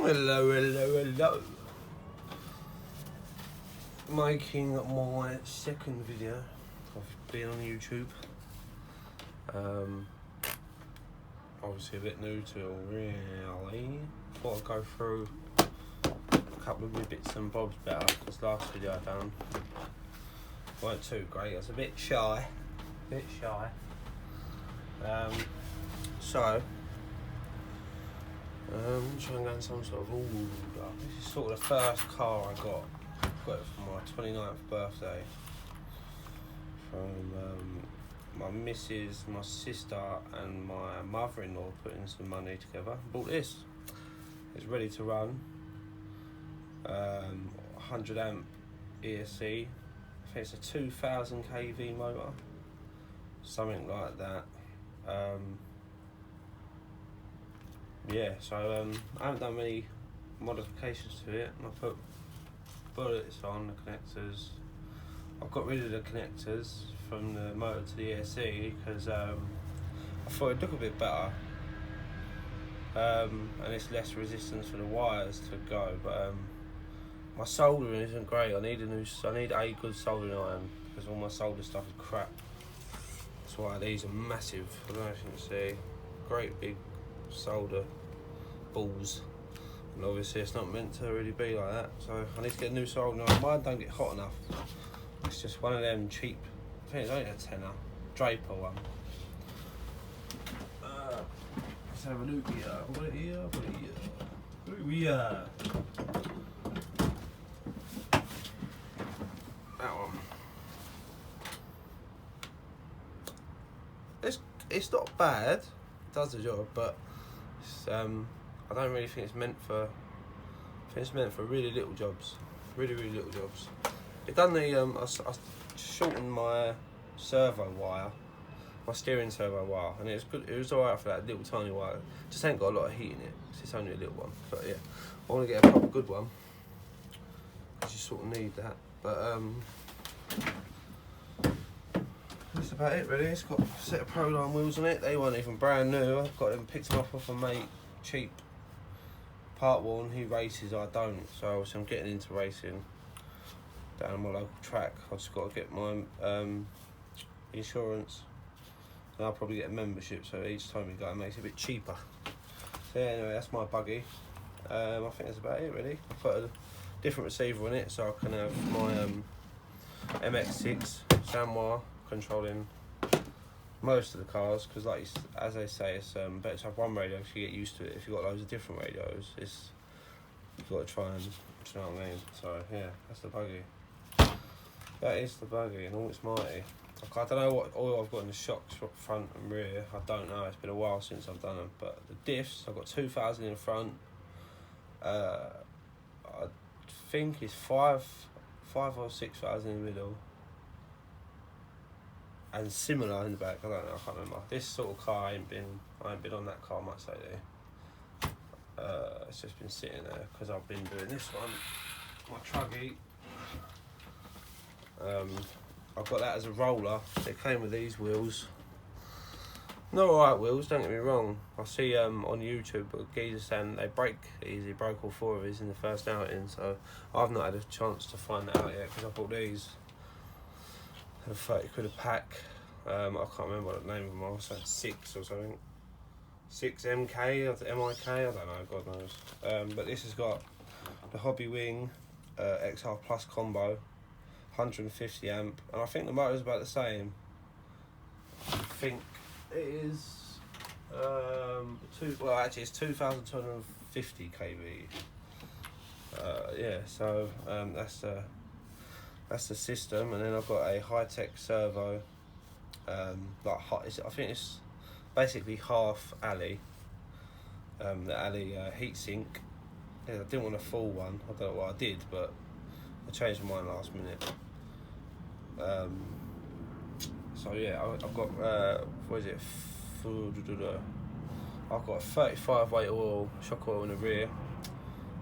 Hello, hello, hello. Making my second video. I've been on YouTube. Obviously a bit new to it really. Thought I'd go through a couple of my bits and bobs better, because last video I done weren't too great. I was a bit shy. Try and go in some sort of order. This is sort of the first car I got. Got it for my 29th birthday from my missus, my sister and my mother-in-law putting some money together. Bought this. It's ready to run. 100 amp ESC. I think it's a 2000 kV motor, something like that. Yeah, so I haven't done many modifications to it. I put bullets on the connectors. I've got rid of the connectors from the motor to the ESC because I thought it'd look a bit better, and it's less resistance for the wires to go. But my soldering isn't great. I need a good soldering iron because all my solder stuff is crap. That's why these are massive. I don't know if you can see. Great big solder balls. And obviously it's not meant to really be like that, so I need to get a new soldering iron. Mine don't get hot enough. It's just one of them cheap, I think it's only a tenner, Draper one. Let's have a look here. What it here? What we are? That one. It's not bad. It does the job, but it's, I don't really think it's meant for. I think it's meant for really little jobs, really little jobs. It done the I shortened my servo wire, my steering servo wire, and it was good. It was alright for that little tiny wire. Just ain't got a lot of heat in it. It's only a little one, but yeah, I want to get a proper good one because you sort of need that. But that's about it really. It's got a set of Proline wheels on it. They weren't even brand new. I've got them, picked them up off a mate, cheap, part worn. He races, I don't, so obviously I'm getting into racing down on my local track. I've just got to get my insurance, and I'll probably get a membership, so each time we go it makes it a bit cheaper. So yeah, anyway, that's my buggy. I think that's about it really. I put a different receiver on it so I can have my MX-6 Sanwa controlling most of the cars, because like as they say, it's better to have one radio because you get used to it. If you've got loads of different radios, you've got to try and, do you know what I mean? So yeah, that's the buggy. That is the buggy in all its mighty. I don't know what oil I've got in the shocks front and rear. I don't know. It's been a while since I've done them. But the diffs, I've got 2000 in the front. I think it's 5 or 6,000 in the middle. And similar in the back. I don't know. I can't remember. This sort of car I ain't been on that car much lately. It's just been sitting there because I've been doing this one. My Truggy. I've got that as a roller. It came with these wheels. Not alright wheels, don't get me wrong. I see on YouTube geezers saying they break easy. Broke all 4 of these in the first outing, so I've not had a chance to find that out yet because I bought these for 30 quid a pack. I can't remember what the name of them was. Like 6 or something. 6 MK or MIK, I don't know, God knows. But this has got the Hobbywing XR Plus combo, 150 amp, and I think the motor's about the same. I think it is it's 2250 kV. Yeah, so that's the system, and then I've got a high-tech servo. I think it's basically half alley. The alley heatsink. Yeah, I didn't want a full one. I don't know what I did, but I changed mine last minute. So yeah, I've got what is it? I've got a 35 weight oil, shock oil in the rear,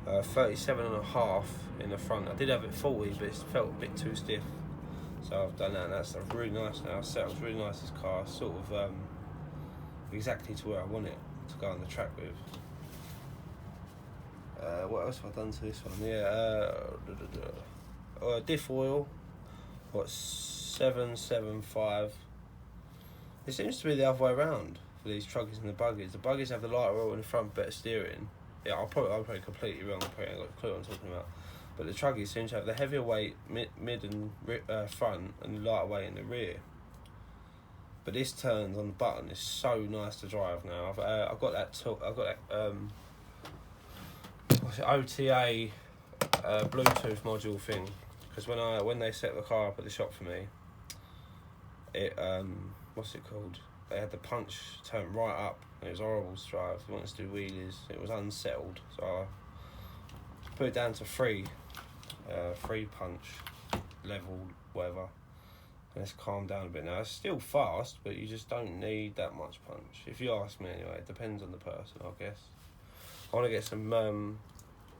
37.5 in the front. I did have it 40, but it felt a bit too stiff, so I've done that, and that's really nice now. Setups really nice. This car, sort of exactly to where I want it to go on the track with. what else have I done to this one? Yeah, diff oil. What, 775. It seems to be the other way around for these truckers and the buggies. The buggies have the lighter oil in the front, better steering. Yeah, I'm probably completely wrong. I probably ain't got a clue what I'm talking about. But the truckies seem to have the heavier weight mid and front, and the lighter weight in the rear. But this turns on the button is so nice to drive now. I've got that. I've got that. What's it? OTA Bluetooth module thing. Because when they set the car up at the shop for me, it what's it called? They had the punch turned right up, and it was horrible to drive. They wanted to do wheelies. It was unsettled, so I put it down to free punch level, whatever. And it's calmed down a bit now. It's still fast, but you just don't need that much punch. If you ask me, anyway, it depends on the person, I guess. I want to get some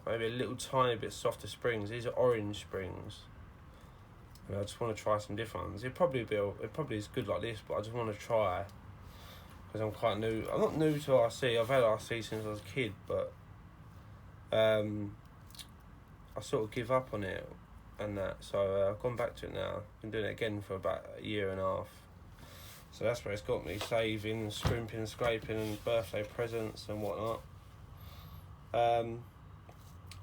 maybe a little tiny bit softer springs. These are orange springs. And I just want to try some different ones. It probably is good like this, but I just want to try because I'm quite new. I'm not new to RC. I've had RC since I was a kid, but I sort of give up on it and that. So I've gone back to it now. Been doing it again for about a year and a half. So that's where it's got me, saving, scrimping, scraping, and birthday presents and whatnot.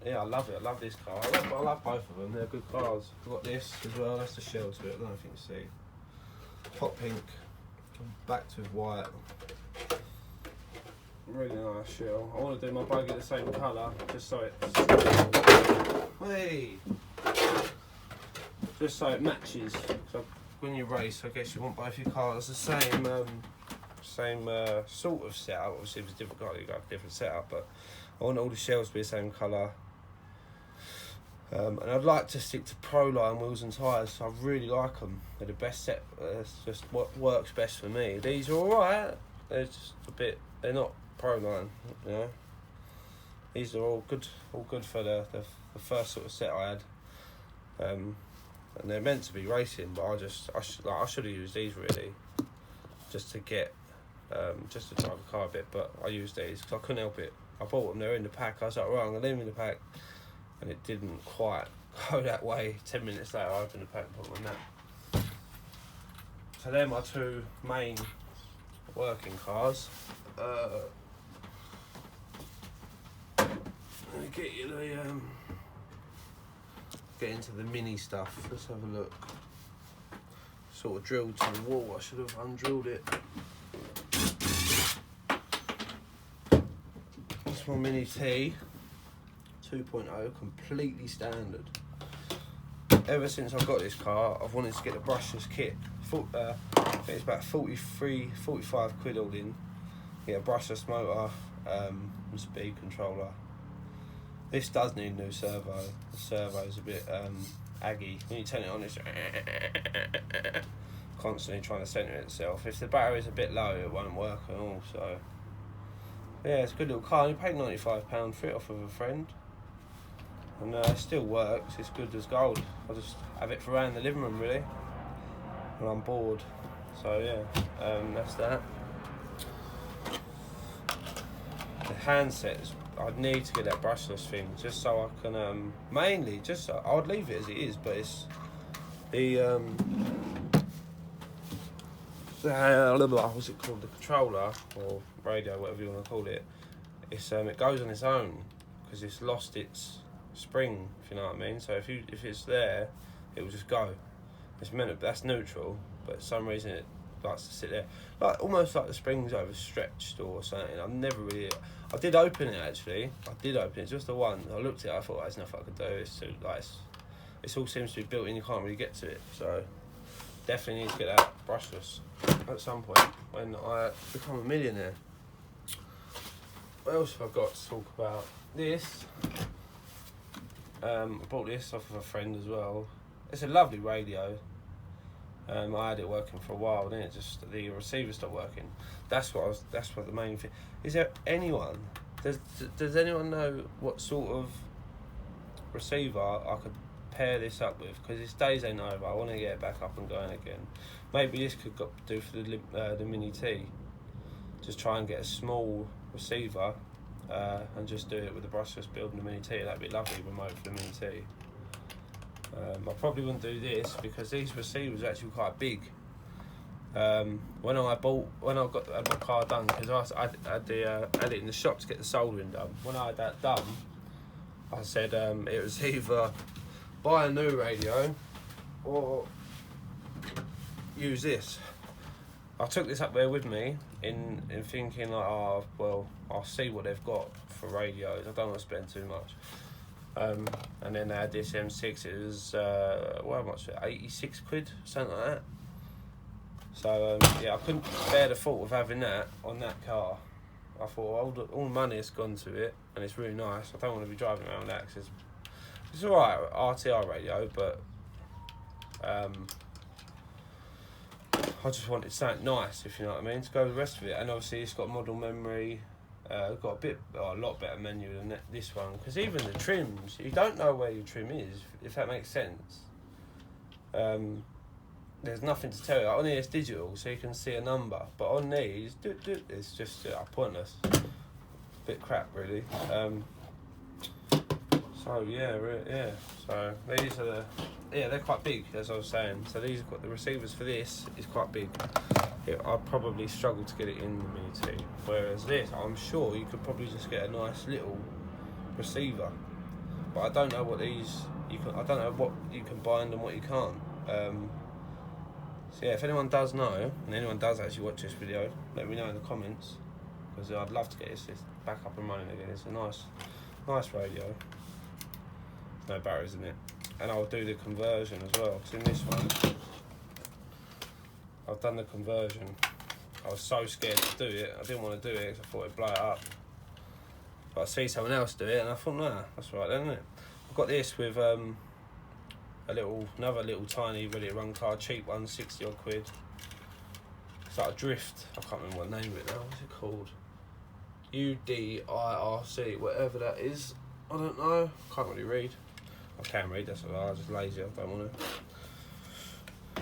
Yeah, I love it. I love this car. I love both of them. They're good cars. I've got this as well. That's the shell to it. I don't know if you can see. Hot pink, backed with white. Really nice shell. I want to do my buggy the same colour, just so it's... Hey! Just so it matches. So when you race, I guess you want both your cars the same sort of setup. Obviously, if it's a different car, you got a different setup, but I want all the shells to be the same colour. And I'd like to stick to Proline wheels and tyres, so I really like them. They're the best set, it's just what works best for me. These are alright, they're just a bit, they're not Proline, you know. These are all good for the first sort of set I had. And they're meant to be racing, but I should have used these really, just to get, just to drive the car a bit, but I used these because I couldn't help it. I bought them, they're in the pack, I was like, right, I'm going to leave them in the pack. And it didn't quite go that way. 10 minutes later, I opened the pack and put them on that. So they're my two main working cars. Let me get you the get into the mini stuff. Let's have a look. Sort of drilled to the wall. I should have undrilled it. This one Mini T 2.0, completely standard. Ever since I've got this car, I've wanted to get the brushless kit. I think it's about 45 quid all in. Get a brushless motor, and speed controller. This does need a new servo. The servo's a bit aggy. When you turn it on, it's constantly trying to centre itself. If the battery's a bit low, it won't work at all. So yeah, it's a good little car. I paid £95 for it off of a friend. And it still works, it's good as gold. I just have it for around the living room really when I'm bored. So yeah, that's that. The handsets, I'd need to get that brushless thing just so I can, mainly just so, I'd leave it as it is, but it's the, what's it called, the controller or radio, whatever you want to call it. It's it goes on its own because it's lost its spring, if you know what I mean. So if it's there, it will just go. It's meant to, that's neutral, but for some reason it likes to sit there, like almost like the spring's overstretched or something. I did open it actually. Just the one. I looked at it. I thought there's nothing I could do. It's too like it all seems to be built in. You can't really get to it. So definitely need to get that brushless at some point when I become a millionaire. What else have I got to talk about? This. I bought this off of a friend as well. It's a lovely radio. I had it working for a while, then the receiver stopped working. That's what the main thing. Is there anyone? Does anyone know what sort of receiver I could pair this up with? Because it's days ain't over. I want to get it back up and going again. Maybe this could do for the Mini T. Just try and get a small receiver and just do it with the brushless building the Mini T. That'd be lovely remote for the Mini T. I probably wouldn't do this because these receivers are actually quite big. When I had my car done, because I had it in the shop to get the soldering done. When I had that done, I said it was either buy a new radio or use this. I took this up there with me in thinking like, oh well, I'll see what they've got for radios. I don't want to spend too much. And then they had this M6. It was how much? 86 quid, something like that. So yeah, I couldn't bear the thought of having that on that car. I thought all the money has gone to it, and it's really nice. I don't want to be driving around that because it's alright RTR radio, but I just wanted something nice, if you know what I mean, to go with the rest of it. And obviously it's got model memory, got a lot better menu than this one, because even the trims, you don't know where your trim is, if that makes sense. There's nothing to tell you. Like on here it's digital, so you can see a number, but on these, it's just pointless. Bit crap, really. So yeah. So these are they're quite big, as I was saying. So these have got the receivers for this is quite big. I'd probably struggle to get it in the Mini T. Whereas this, I'm sure you could probably just get a nice little receiver. But I don't know what these I don't know what you can bind and what you can't. So yeah, if anyone does know, and anyone does actually watch this video, let me know in the comments, because I'd love to get this back up and running again. It's a nice radio. No batteries in it, and I'll do the conversion as well. Because in this one, I've done the conversion. I was so scared to do it. I didn't want to do it because I thought it'd blow it up. But I see someone else do it, and I thought, nah, that's right then, isn't it? I've got this with another little tiny ready to run car, cheap one, 60 odd quid. It's like a Drift. I can't remember what name of it now. What's it called? UDIRC, whatever that is. I don't know. Can't really read. I can read. That's what I was just lazy. I don't want to.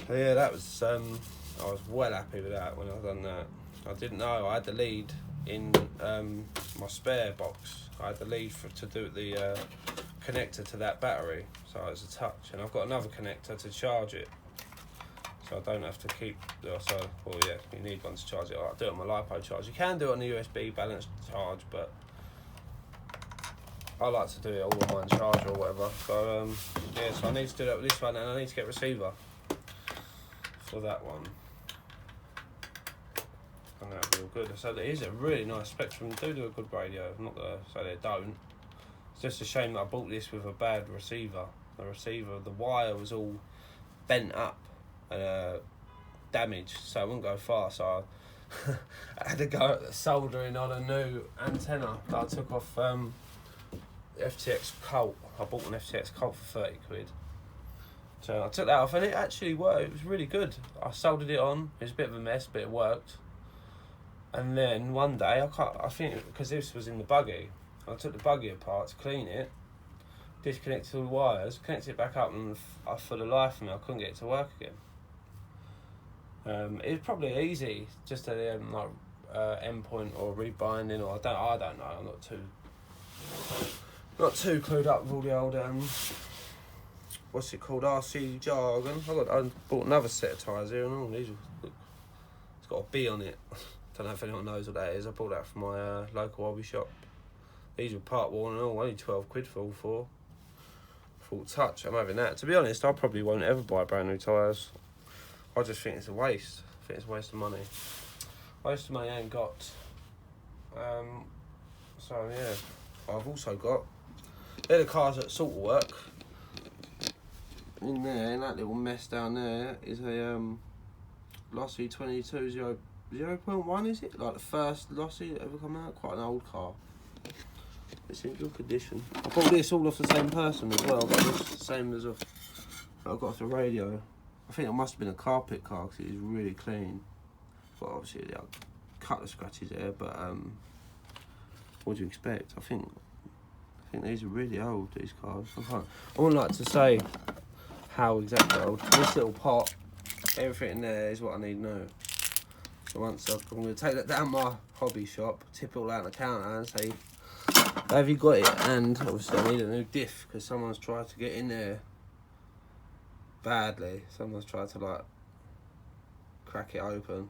So yeah, that was. I was well happy with that when I done that. I didn't know I had the lead in my spare box. I had the lead to do the connector to that battery, so it's a touch, and I've got another connector to charge it, so I don't have to keep. You need one to charge it. I'll do it on my LiPo charge. You can do it on the USB balanced charge, but I like to do it all on one charger or whatever. So so I need to do that with this one, and I need to get a receiver for that one. And that'll be all good. So it is a really nice Spectrum. Do a good radio. I'm not gonna say they don't. It's just a shame that I bought this with a bad receiver. The wire was all bent up and damaged, so it wouldn't go far. So I had to go soldering on a new antenna that I took off FTX Colt. I bought an FTX Colt for 30 quid. So I took that off, and it actually worked. It was really good. I soldered it on. It was a bit of a mess, but it worked. And then one day, I think because this was in the buggy, I took the buggy apart to clean it, disconnected all the wires, connected it back up, and for the life of me, I couldn't get it to work again. It was probably easy, just a endpoint or rebinding, or I don't know. I'm not too clued up with all the old what's it called, RC jargon. I bought another set of tyres here, and all these. It's got a B on it. Don't know if anyone knows what that is. I bought that from my local hobby shop. These were part worn and all, only 12 quid for all four. Full touch, I'm having that. To be honest, I probably won't ever buy brand new tyres. I just think it's a waste. I think it's a waste of money. Waste of money I ain't got. So yeah, I've also got, they're the cars that sort of work. In there, in that little mess down there, is a Lossy 22 0.1, is it? Like the first Lossy that ever come out? Quite an old car. It's in good condition. I bought this all off the same person as well. I got this the same as I got off the radio. I think it must have been a carpet car because it is really clean. But obviously there are a couple of scratches there, but what do you expect? I think these are really old, these cars. I wouldn't like to say how exactly old. This little pot, everything in there is what I need now. So once I'm going to take that down my hobby shop, tip it all out on the counter and say, Have you got it? And obviously I need a new diff because someone's tried to get in there badly. Someone's tried to like crack it open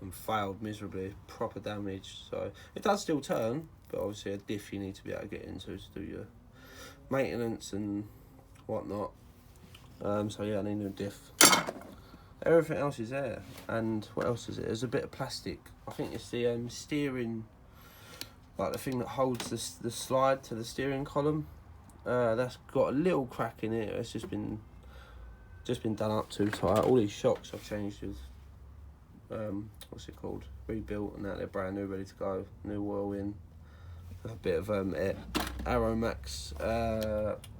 and failed miserably. Proper damage. So it does still turn, but obviously a diff you need to be able to get into to do your maintenance and whatnot. So yeah, I need a new diff. Everything else is there. And what else is it? There's a bit of plastic. I think it's the steering, like the thing that holds the slide to the steering column. That's got a little crack in it. It's just been done up too tight. All these shocks I've changed with what's it called? Rebuilt, and now they're brand new, ready to go. New oil in. A bit of Aeromax.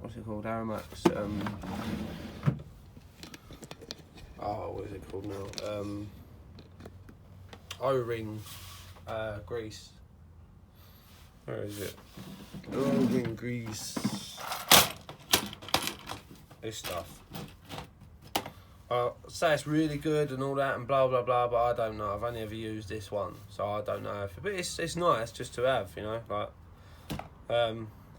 What's it called? Aeromax. What is it called now? O-ring grease. Where is it? O-ring grease. This stuff. Say it's really good and all that and blah blah blah, but I don't know. I've only ever used this one, so I don't know if. But it's nice just to have, you know. Like,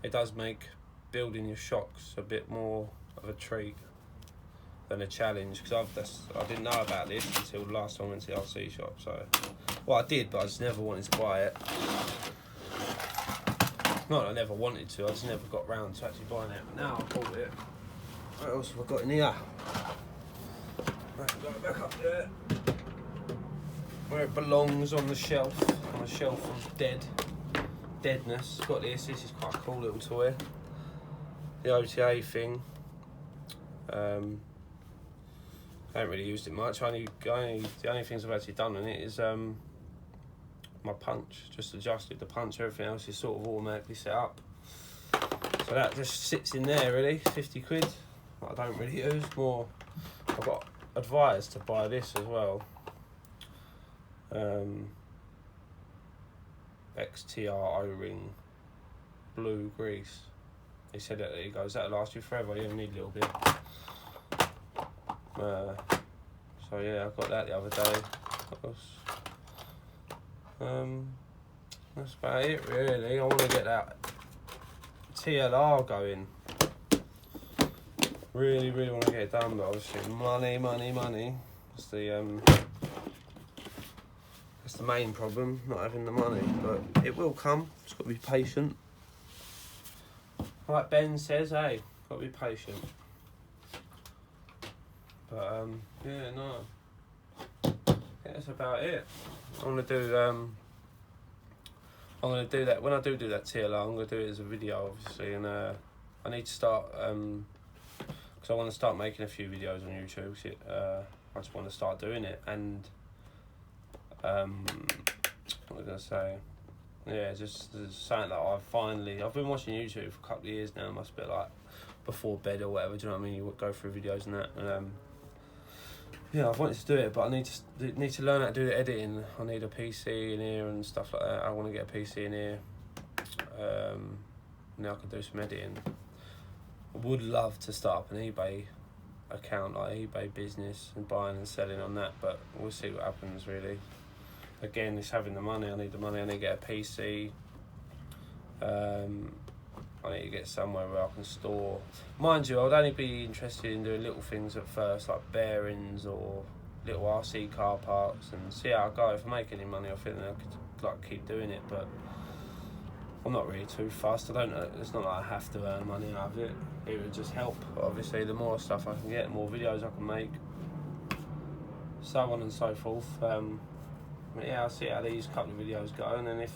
it does make building your shocks a bit more of a treat than a challenge, because I didn't know about this until the last time I went to the RC shop. So, well, I did, but I just never wanted to buy it. Not that I never wanted to, I just never got round to actually buying it. But now I bought it. What else have I got in here? Right, go back up there. Where it belongs, on the shelf of deadness. Got this is quite a cool little toy. The OTA thing. I haven't really used it much. The only things I've actually done on it is my punch. Just adjusted the punch. Everything else is sort of automatically set up. So that just sits in there really. 50 quid. I don't really use more. I've got advised to buy this as well. XTR O-ring blue grease. He said that he goes, that'll last you forever. You only need a little bit. So yeah, I got that the other day. That's about it really. I want to get that TLR going. Really want to get it done, but obviously money. It's the main problem, not having the money, but it will come. Just got to be patient. Like Ben says, hey, got to be patient. But yeah, no. I think that's about it. I'm gonna do that when I do that TLR. I'm gonna do it as a video, obviously, and I need to start because I want to start making a few videos on YouTube. I just want to start doing it, and what was I gonna say? Yeah, just something that I've been watching YouTube for a couple of years now. Must be like before bed or whatever. Do you know what I mean? You go through videos and that, and yeah, I've wanted to do it, but I need to learn how to do the editing. I need a PC in here and stuff like that. I want to get a PC in here. Now I can do some editing. I would love to start up an eBay account, like eBay business, and buying and selling on that, but we'll see what happens really. Again, it's having the money. I need the money. I need to get a PC. I need to get somewhere where I can store. Mind you, I would only be interested in doing little things at first, like bearings or little RC car parts, and see how I go. If I make any money, I think I could like keep doing it. But I'm not really too fussed. It's not like I have to earn money out of it. It would just help. Obviously, the more stuff I can get, the more videos I can make, so on and so forth. But yeah, I'll see how these couple of videos go, and then if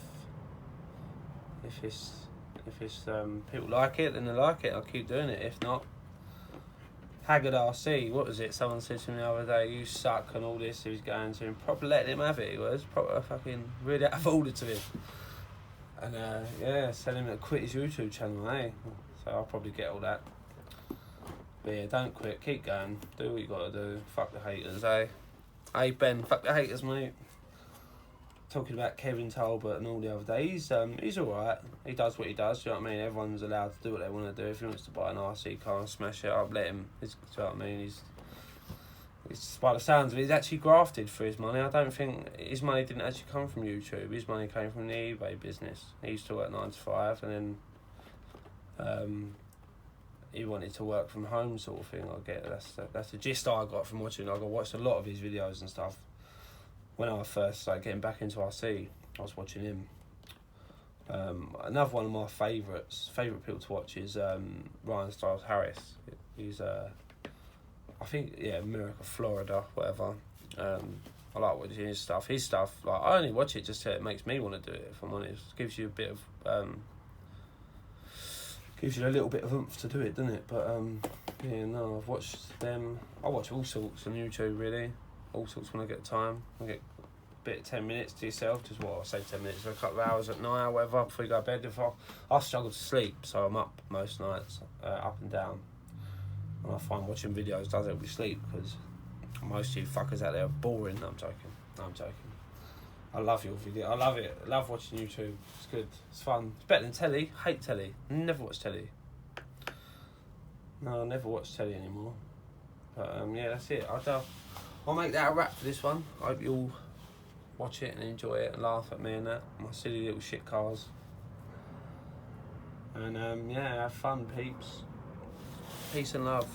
people like it, then they like it. I'll keep doing it. If not, Haggard RC, what was it? Someone said to me the other day, "You suck," and all this. He was going to him, proper letting him have it. He was proper fucking really out of order to him. And yeah, telling him to quit his YouTube channel, eh? So I'll probably get all that. But yeah, don't quit. Keep going. Do what you got to do. Fuck the haters, eh? Hey Ben, fuck the haters, mate. Talking about Kevin Talbot and all the other day, he's alright. He does what he does, you know what I mean? Everyone's allowed to do what they want to do. If he wants to buy an RC car and smash it up, let him. Do you know what I mean? It's by the sounds of it, he's actually grafted for his money. I don't think his money didn't actually come from YouTube. His money came from the eBay business. He used to work 9 to 5, and then he wanted to work from home, sort of thing. I get that's the gist I got from watching. I watched a lot of his videos and stuff. When I first started getting back into RC, I was watching him. Another one of my favourite people to watch is Ryan Styles Harris. He's I think Miracle, Florida, whatever. I like watching his stuff. His stuff, like, I only watch it just so it makes me want to do it. If I'm honest, it gives you a bit of gives you a little bit of oomph to do it, doesn't it? But no, I've watched them. I watch all sorts on YouTube, really. All sorts when I get time. I get a bit of 10 minutes to yourself. Just what I say, 10 minutes, a couple of hours at night, or whatever, before you go to bed. I struggle to sleep, so I'm up most nights, up and down. And I find watching videos does help me sleep, because most of you fuckers out there are boring. No, I'm joking. I love your video. I love it. I love watching YouTube. It's good. It's fun. It's better than telly. Hate telly. Never watch telly. No, I never watch telly anymore. But that's it. I'll make that a wrap for this one. I hope you all watch it and enjoy it and laugh at me and that. My silly little shit cars. And have fun, peeps. Peace and love.